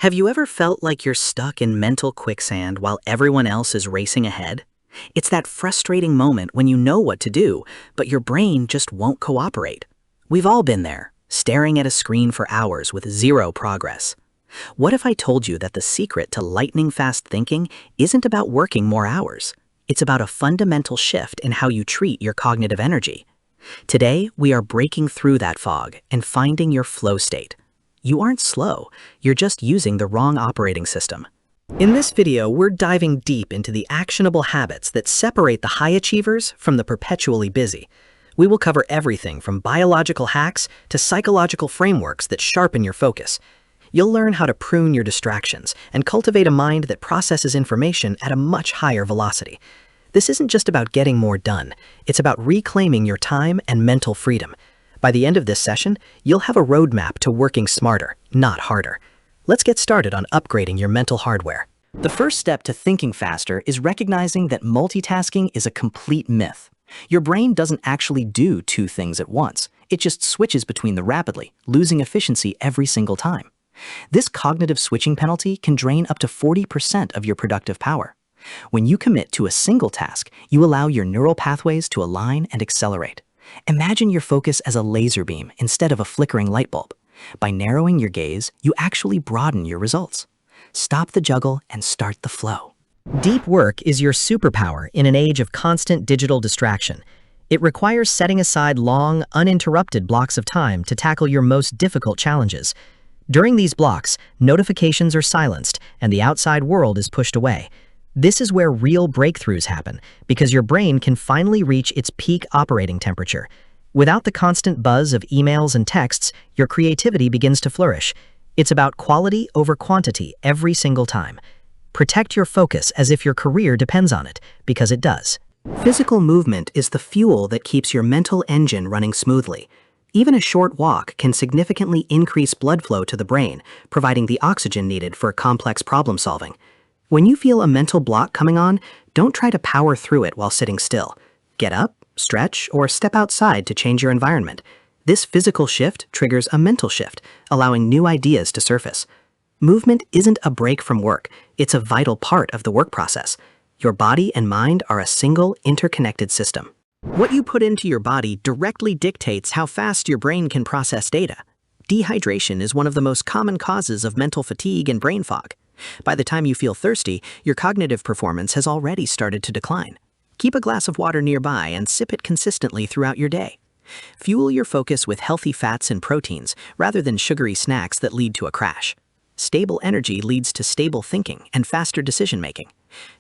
Have you ever felt like you're stuck in mental quicksand while everyone else is racing ahead? It's that frustrating moment when you know what to do, but your brain just won't cooperate. We've all been there, staring at a screen for hours with zero progress. What if I told you that the secret to lightning-fast thinking isn't about working more hours? It's about a fundamental shift in how you treat your cognitive energy. Today, we are breaking through that fog and finding your flow state. You aren't slow, you're just using the wrong operating system. In this video, we're diving deep into the actionable habits that separate the high achievers from the perpetually busy. We will cover everything from biological hacks to psychological frameworks that sharpen your focus. You'll learn how to prune your distractions and cultivate a mind that processes information at a much higher velocity. This isn't just about getting more done, it's about reclaiming your time and mental freedom. By the end of this session, you'll have a roadmap to working smarter, not harder. Let's get started on upgrading your mental hardware. The first step to thinking faster is recognizing that multitasking is a complete myth. Your brain doesn't actually do two things at once. It just switches between them rapidly, losing efficiency every single time. This cognitive switching penalty can drain up to 40% of your productive power. When you commit to a single task, you allow your neural pathways to align and accelerate. Imagine your focus as a laser beam instead of a flickering light bulb. By narrowing your gaze, you actually broaden your results. Stop the juggle and start the flow. Deep work is your superpower in an age of constant digital distraction. It requires setting aside long, uninterrupted blocks of time to tackle your most difficult challenges. During these blocks, notifications are silenced and the outside world is pushed away. This is where real breakthroughs happen, because your brain can finally reach its peak operating temperature. Without the constant buzz of emails and texts, your creativity begins to flourish. It's about quality over quantity every single time. Protect your focus as if your career depends on it, because it does. Physical movement is the fuel that keeps your mental engine running smoothly. Even a short walk can significantly increase blood flow to the brain, providing the oxygen needed for complex problem solving. When you feel a mental block coming on, don't try to power through it while sitting still. Get up, stretch, or step outside to change your environment. This physical shift triggers a mental shift, allowing new ideas to surface. Movement isn't a break from work, it's a vital part of the work process. Your body and mind are a single, interconnected system. What you put into your body directly dictates how fast your brain can process data. Dehydration is one of the most common causes of mental fatigue and brain fog. By the time you feel thirsty, your cognitive performance has already started to decline. Keep a glass of water nearby and sip it consistently throughout your day. Fuel your focus with healthy fats and proteins rather than sugary snacks that lead to a crash. Stable energy leads to stable thinking and faster decision-making.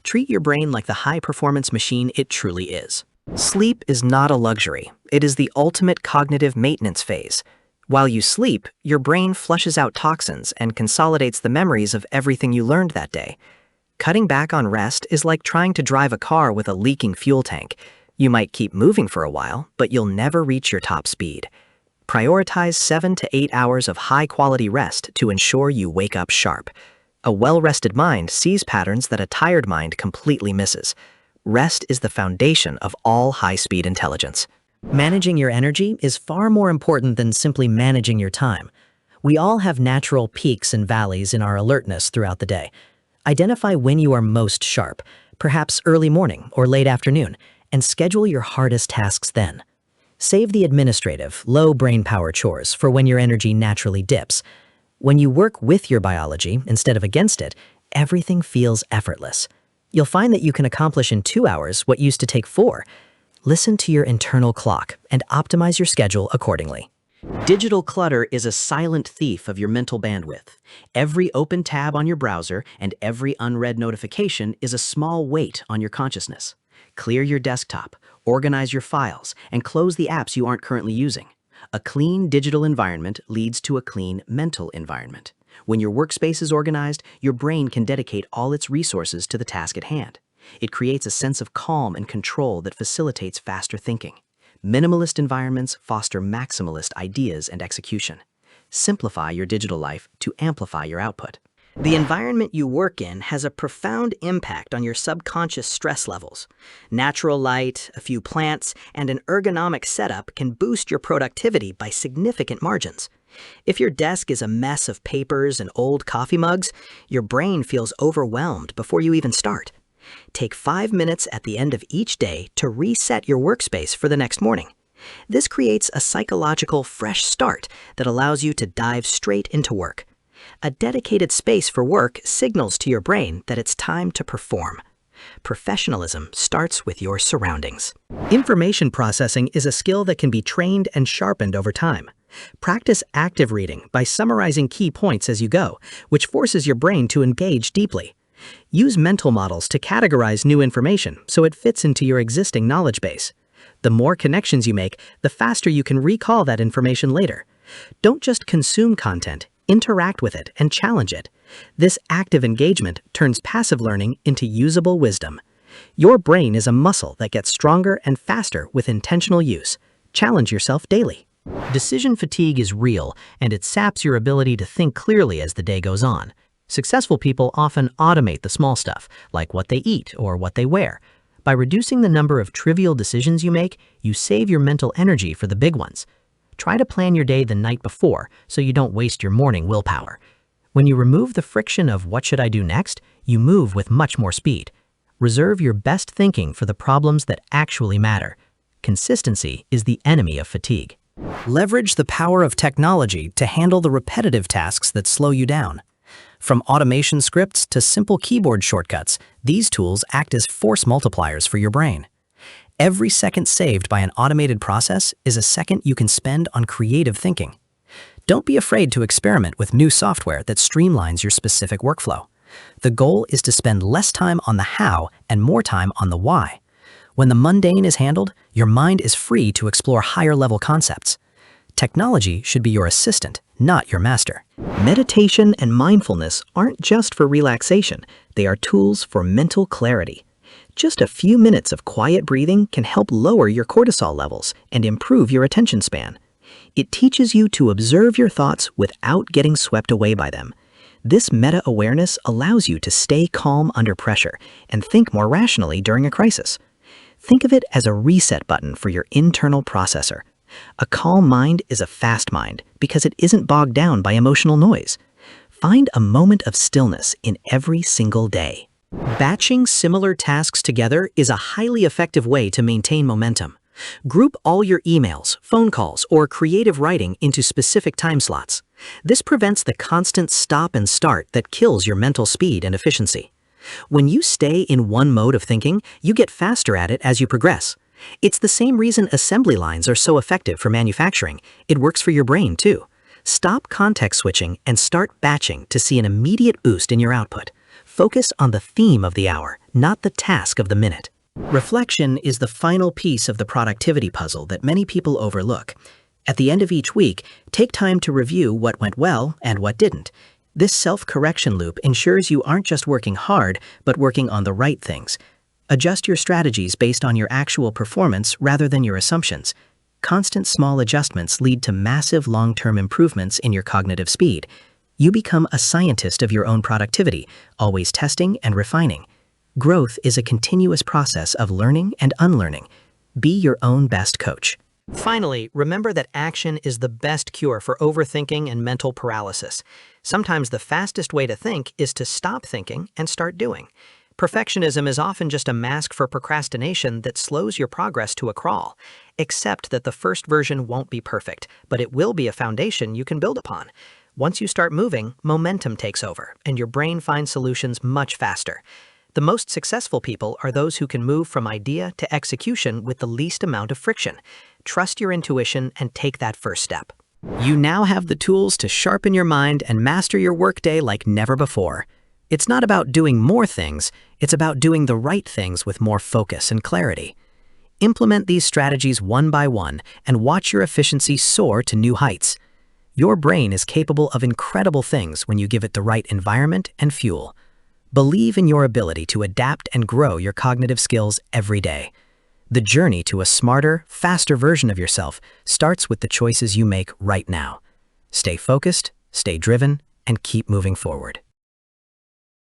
Treat your brain like the high-performance machine it truly is. Sleep is not a luxury. It is the ultimate cognitive maintenance phase. While you sleep, your brain flushes out toxins and consolidates the memories of everything you learned that day. Cutting back on rest is like trying to drive a car with a leaking fuel tank. You might keep moving for a while, but you'll never reach your top speed. Prioritize 7 to 8 hours of high-quality rest to ensure you wake up sharp. A well-rested mind sees patterns that a tired mind completely misses. Rest is the foundation of all high-speed intelligence. Managing your energy is far more important than simply managing your time. We all have natural peaks and valleys in our alertness throughout the day. Identify when you are most sharp, perhaps early morning or late afternoon, and schedule your hardest tasks then. Save the administrative, low brain power chores for when your energy naturally dips. When you work with your biology instead of against it, everything feels effortless. You'll find that you can accomplish in 2 hours what used to take 4. Listen to your internal clock and optimize your schedule accordingly. Digital clutter is a silent thief of your mental bandwidth. Every open tab on your browser and every unread notification is a small weight on your consciousness. Clear your desktop, organize your files, and close the apps you aren't currently using. A clean digital environment leads to a clean mental environment. When your workspace is organized, your brain can dedicate all its resources to the task at hand. It creates a sense of calm and control that facilitates faster thinking. Minimalist environments foster maximalist ideas and execution. Simplify your digital life to amplify your output. The environment you work in has a profound impact on your subconscious stress levels. Natural light, a few plants, and an ergonomic setup can boost your productivity by significant margins. If your desk is a mess of papers and old coffee mugs, your brain feels overwhelmed before you even start. Take 5 minutes at the end of each day to reset your workspace for the next morning. This creates a psychological fresh start that allows you to dive straight into work. A dedicated space for work signals to your brain that it's time to perform. Professionalism starts with your surroundings. Information processing is a skill that can be trained and sharpened over time. Practice active reading by summarizing key points as you go, which forces your brain to engage deeply. Use mental models to categorize new information so it fits into your existing knowledge base. The more connections you make, the faster you can recall that information later. Don't just consume content, interact with it and challenge it. This active engagement turns passive learning into usable wisdom. Your brain is a muscle that gets stronger and faster with intentional use. Challenge yourself daily. Decision fatigue is real, and it saps your ability to think clearly as the day goes on. Successful people often automate the small stuff, like what they eat or what they wear. By reducing the number of trivial decisions you make, you save your mental energy for the big ones. Try to plan your day the night before so you don't waste your morning willpower. When you remove the friction of what should I do next, you move with much more speed. Reserve your best thinking for the problems that actually matter. Consistency is the enemy of fatigue. Leverage the power of technology to handle the repetitive tasks that slow you down. From automation scripts to simple keyboard shortcuts, these tools act as force multipliers for your brain. Every second saved by an automated process is a second you can spend on creative thinking. Don't be afraid to experiment with new software that streamlines your specific workflow. The goal is to spend less time on the how and more time on the why. When the mundane is handled, your mind is free to explore higher-level concepts. Technology should be your assistant, not your master. Meditation and mindfulness aren't just for relaxation, they are tools for mental clarity. Just a few minutes of quiet breathing can help lower your cortisol levels and improve your attention span. It teaches you to observe your thoughts without getting swept away by them. This meta-awareness allows you to stay calm under pressure and think more rationally during a crisis. Think of it as a reset button for your internal processor. A calm mind is a fast mind because it isn't bogged down by emotional noise. Find a moment of stillness in every single day. Batching similar tasks together is a highly effective way to maintain momentum. Group all your emails, phone calls, or creative writing into specific time slots. This prevents the constant stop and start that kills your mental speed and efficiency. When you stay in one mode of thinking, you get faster at it as you progress. It's the same reason assembly lines are so effective for manufacturing. It works for your brain too. Stop context switching and start batching to see an immediate boost in your output. Focus on the theme of the hour, not the task of the minute. Reflection is the final piece of the productivity puzzle that many people overlook. At the end of each week, take time to review what went well and what didn't. This self-correction loop ensures you aren't just working hard, but working on the right things. Adjust your strategies based on your actual performance rather than your assumptions. Constant small adjustments lead to massive long-term improvements in your cognitive speed. You become a scientist of your own productivity, always testing and refining. Growth is a continuous process of learning and unlearning. Be your own best coach. Finally, remember that action is the best cure for overthinking and mental paralysis. Sometimes the fastest way to think is to stop thinking and start doing. Perfectionism is often just a mask for procrastination that slows your progress to a crawl. Accept that the first version won't be perfect, but it will be a foundation you can build upon. Once you start moving, momentum takes over, and your brain finds solutions much faster. The most successful people are those who can move from idea to execution with the least amount of friction. Trust your intuition and take that first step. You now have the tools to sharpen your mind and master your workday like never before. It's not about doing more things, it's about doing the right things with more focus and clarity. Implement these strategies one by one and watch your efficiency soar to new heights. Your brain is capable of incredible things when you give it the right environment and fuel. Believe in your ability to adapt and grow your cognitive skills every day. The journey to a smarter, faster version of yourself starts with the choices you make right now. Stay focused, stay driven, and keep moving forward.